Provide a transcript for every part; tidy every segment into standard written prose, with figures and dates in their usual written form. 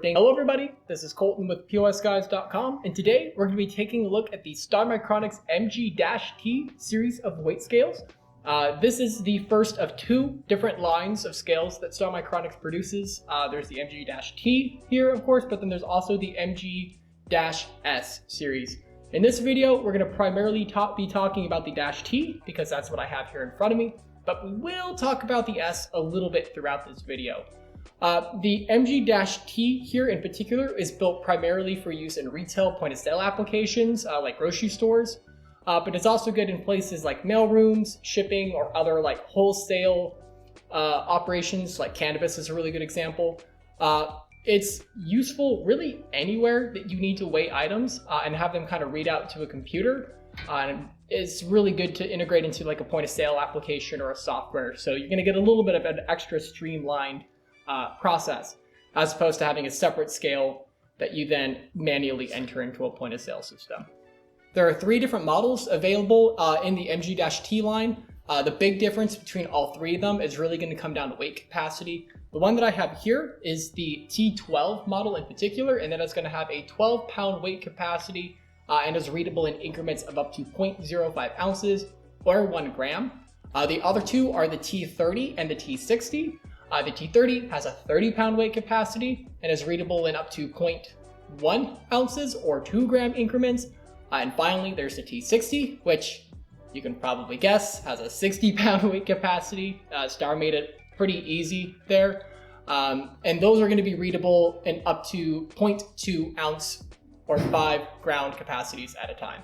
thing. Hello everybody, this is Colton with POSGuys.com, and today we're going to be taking a look at the Star Micronics MG-T series of weight scales. This is the first of two different lines of scales that Star Micronics produces. There's the MG-T here, of course, but then there's also the MG-S series. In this video, we're going to primarily be talking about the -T because that's what I have here in front of me, but we will talk about the S a little bit throughout this video. The MG-T here in particular is built primarily for use in retail point-of-sale applications like grocery stores, but it's also good in places like mailrooms, shipping, or other like wholesale operations, like cannabis is a really good example. It's useful really anywhere that you need to weigh items and have them kind of read out to a computer. And it's really good to integrate into like a point-of-sale application or a software, so you're going to get a little bit of an extra streamlined process, as opposed to having a separate scale that you then manually enter into a point-of-sale system. There are three different models available in the MG-T line. The big difference between all three of them is really going to come down to weight capacity. The one that I have here is the T12 model in particular, and then it's going to have a 12-pound weight capacity and is readable in increments of up to 0.05 ounces or 1 gram. The other two are the T30 and the T60. The T30 has a 30-pound weight capacity and is readable in up to 0.1 ounces or 2 gram increments. And finally, there's the T60, which you can probably guess has a 60-pound weight capacity. Star made it pretty easy there. And those are going to be readable in up to 0.2 ounce or 5 gram capacities at a time.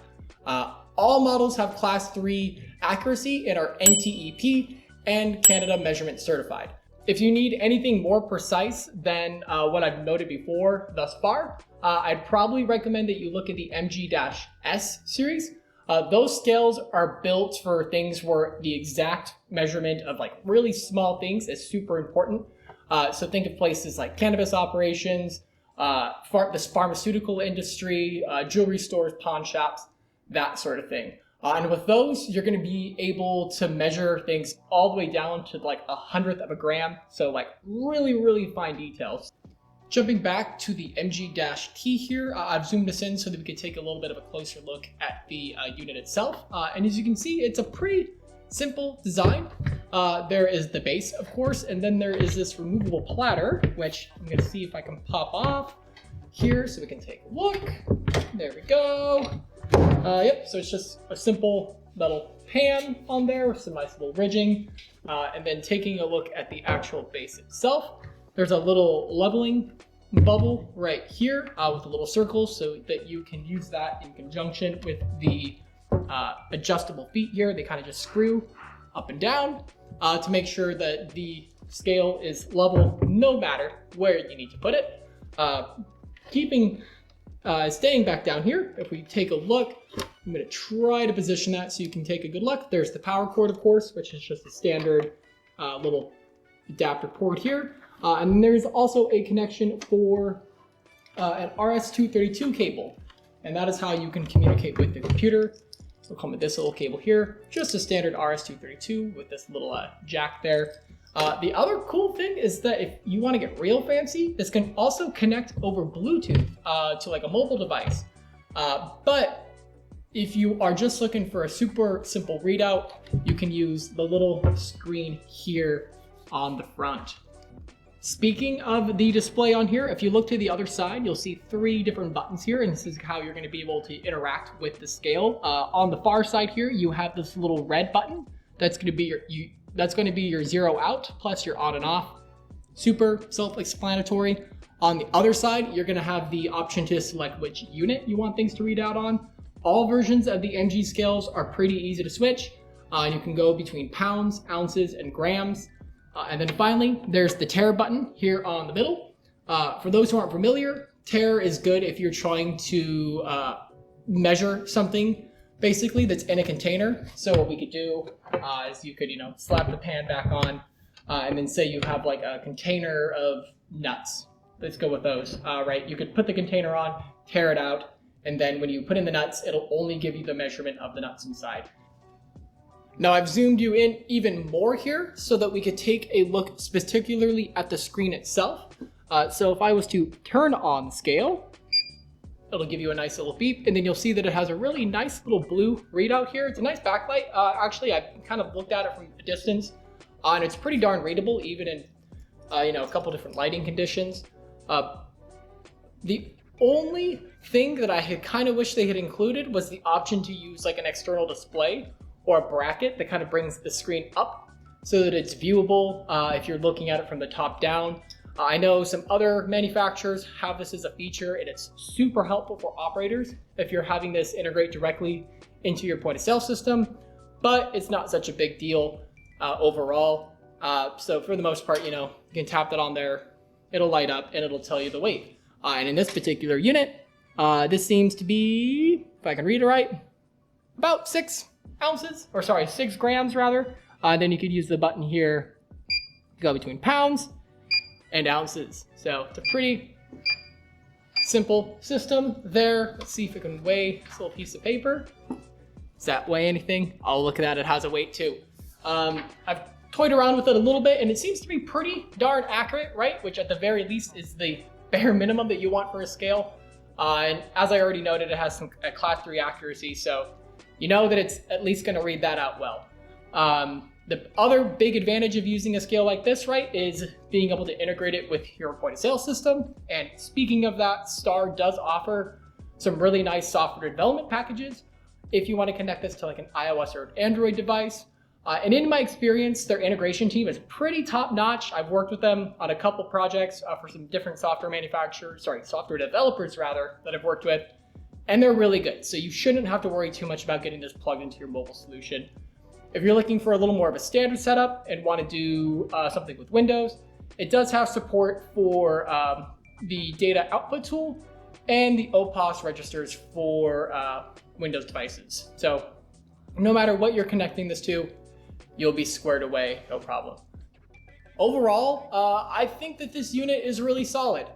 All models have Class 3 accuracy and are NTEP and Canada measurement certified. If you need anything more precise than what I've noted before thus far, I'd probably recommend that you look at the MG-S series. Those scales are built for things where the exact measurement of like really small things is super important. So think of places like cannabis operations, the pharmaceutical industry, jewelry stores, pawn shops, that sort of thing. And with those, you're going to be able to measure things all the way down to like 1/100th of a gram. So like really, really fine details. Jumping back to the MG-T here, I've zoomed this in so that we can take a little bit of a closer look at the unit itself. And as you can see, it's a pretty simple design. There is the base, of course, and then there is this removable platter, which I'm going to see if I can pop off here so we can take a look. There we go. Yep, so it's just a simple metal pan on there with some nice little ridging. And then taking a look at the actual base itself, there's a little leveling bubble right here with a little circle so that you can use that in conjunction with the adjustable feet here. They kind of just screw up and down to make sure that the scale is level no matter where you need to put it. Staying back down here, if we take a look, I'm going to try to position that so you can take a good look. There's the power cord, of course, which is just a standard little adapter port here. And then there's also a connection for an RS-232 cable. And that is how you can communicate with the computer. We'll come with this little cable here, just a standard RS-232 with this little jack there. The other cool thing is that if you want to get real fancy, this can also connect over Bluetooth to like a mobile device. But if you are just looking for a super simple readout, you can use the little screen here on the front. Speaking of the display on here, if you look to the other side, you'll see 3 different buttons here, and this is how you're going to be able to interact with the scale. On the far side here, you have this little red button. That's going to be your 0 out plus your on and off. Super self-explanatory. On the other side, you're going to have the option to select which unit you want things to read out on. All versions of the MG scales are pretty easy to switch. You can go between pounds, ounces, and grams. And then finally, there's the tare button here on the middle. For those who aren't familiar, tare is good if you're trying to measure something basically that's in a container. So what we could do is you could, slap the pan back on and then say you have like a container of nuts. Let's go with those, right? You could put the container on, tear it out, and then when you put in the nuts, it'll only give you the measurement of the nuts inside. Now I've zoomed you in even more here so that we could take a look particularly at the screen itself. So if I was to turn on the scale, it'll give you a nice little beep, and then you'll see that it has a really nice little blue readout here. It's a nice backlight. Actually, I kind of looked at it from a distance, and it's pretty darn readable, even in a couple different lighting conditions. The only thing that I had kind of wished they had included was the option to use like an external display or a bracket that kind of brings the screen up so that it's viewable if you're looking at it from the top down. I know some other manufacturers have this as a feature, and it's super helpful for operators if you're having this integrate directly into your point of sale system, but it's not such a big deal overall. So for the most part, you can tap that on there, it'll light up, and it'll tell you the weight. And in this particular unit, this seems to be, if I can read it right, about 6 grams rather. Then you could use the button here to go between pounds and ounces. So it's a pretty simple system there. Let's see if it can weigh this little piece of paper. Does that weigh anything? Oh, look at that, it has a weight too. I've toyed around with it a little bit, and it seems to be pretty darn accurate, right? Which at the very least is the bare minimum that you want for a scale. And as I already noted, it has a class 3 accuracy, so you know that it's at least gonna read that out well. The other big advantage of using a scale like this, right, is being able to integrate it with your point of sale system. And speaking of that, Star does offer some really nice software development packages if you want to connect this to like an iOS or an Android device. And in my experience, their integration team is pretty top notch. I've worked with them on a couple projects for some different software developers rather, that I've worked with, and they're really good. So you shouldn't have to worry too much about getting this plugged into your mobile solution. If you're looking for a little more of a standard setup and want to do something with Windows, it does have support for the data output tool and the OPOS registers for Windows devices. So no matter what you're connecting this to, you'll be squared away, no problem. Overall, I think that this unit is really solid.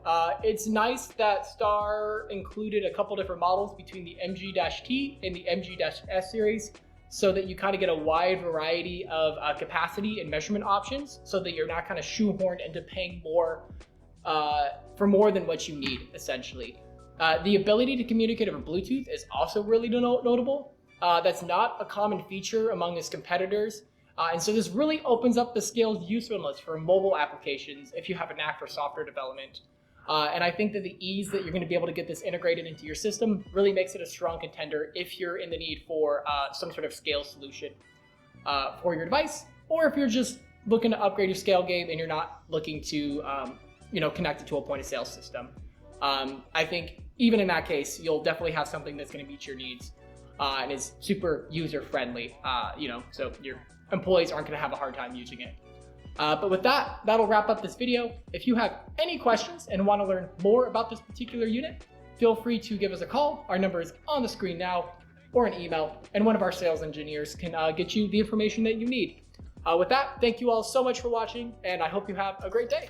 It's nice that Star included a couple different models between the MG-T and the MG-S series, so that you kind of get a wide variety of capacity and measurement options, so that you're not kind of shoehorned into paying more for more than what you need, essentially. The ability to communicate over Bluetooth is also really notable. That's not a common feature among its competitors. And so this really opens up the scale's usefulness for mobile applications if you have a knack for software development. And I think that the ease that you're going to be able to get this integrated into your system really makes it a strong contender if you're in the need for some sort of scale solution for your device, or if you're just looking to upgrade your scale game and you're not looking to connect it to a point of sale system. I think even in that case, you'll definitely have something that's going to meet your needs and is super user friendly, so your employees aren't going to have a hard time using it. But with that, that'll wrap up this video. If you have any questions and want to learn more about this particular unit, feel free to give us a call. Our number is on the screen now, or an email, and one of our sales engineers can get you the information that you need. With that, thank you all so much for watching, and I hope you have a great day.